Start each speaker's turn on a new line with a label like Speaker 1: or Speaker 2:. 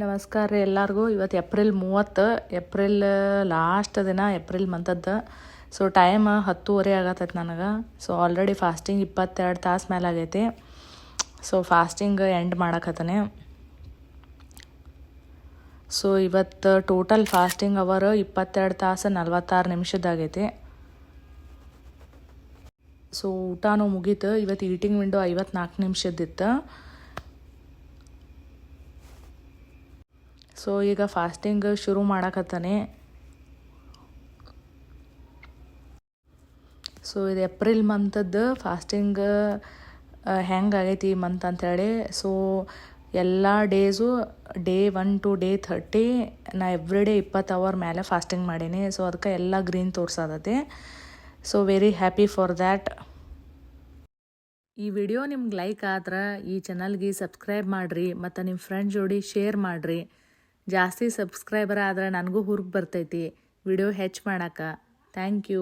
Speaker 1: ನಮಸ್ಕಾರ ರೀ ಎಲ್ಲರಿಗೂ. ಇವತ್ತು ಏಪ್ರಿಲ್ 30, ಏಪ್ರಿಲ್ ಲಾಸ್ಟ್ ದಿನ, ಏಪ್ರಿಲ್ ಮಂತದ್ದು. ಸೊ ಟೈಮ್ 10:30 ಆಗತ್ತೈತೆ ನನಗೆ. ಸೊ ಆಲ್ರೆಡಿ ಫಾಸ್ಟಿಂಗ್ 22 ತಾಸು ಮೇಲೆ ಆಗೈತಿ. ಸೊ ಫಾಸ್ಟಿಂಗ್ ಎಂಡ್ ಮಾಡಕತ್ತಾನೆ. ಸೊ ಇವತ್ತು ಟೋಟಲ್ ಫಾಸ್ಟಿಂಗ್ ಅವರ್ 22 ತಾಸು 46 ನಿಮಿಷದಾಗೈತಿ. ಸೊ ಊಟನೂ ಮುಗೀತು. ಇವತ್ತು ಈಟಿಂಗ್ ವಿಂಡೋ 54 ನಿಮಿಷದ್ದಿತ್ತು. ಸೊ ಈಗ ಫಾಸ್ಟಿಂಗ್ ಶುರು ಮಾಡಕತ್ತಾನೆ. ಸೊ ಇದು ಏಪ್ರಿಲ್ ಮಂತದ್ದು ಫಾಸ್ಟಿಂಗ್ ಹೆಂಗಾಗೈತಿ ಈ ಮಂತ್ ಅಂಥೇಳಿ. ಸೊ ಎಲ್ಲ ಡೇಸು ಡೇ 1 to ಡೇ 30 ನಾ ಎವ್ರಿ ಡೇ 20 ಅವರ್ ಮೇಲೆ ಫಾಸ್ಟಿಂಗ್ ಮಾಡೀನಿ. ಸೊ ಅದಕ್ಕೆ ಎಲ್ಲ ಗ್ರೀನ್ ತೋರ್ಸತೈತಿ. So very happy for that. ಈ ವಿಡಿಯೋ ನಿಮ್ಗೆ ಲೈಕ್ ಆದ್ರೆ ಈ ಚಾನಲ್ಗೆ ಸಬ್ಸ್ಕ್ರೈಬ್ ಮಾಡಿರಿ ಮತ್ತು ನಿಮ್ಮ ಫ್ರೆಂಡ್ ಜೋಡಿ ಶೇರ್ ಮಾಡಿರಿ. ಜಾಸ್ತಿ ಸಬ್ಸ್ಕ್ರೈಬರ್ ಆದ್ರೆ ನನಗೂ ಹುರುಪು ಬರ್ತೈತಿ ವಿಡಿಯೋ ಹೆಚ್ಚು ಮಾಡೋಕೆ. Thank you.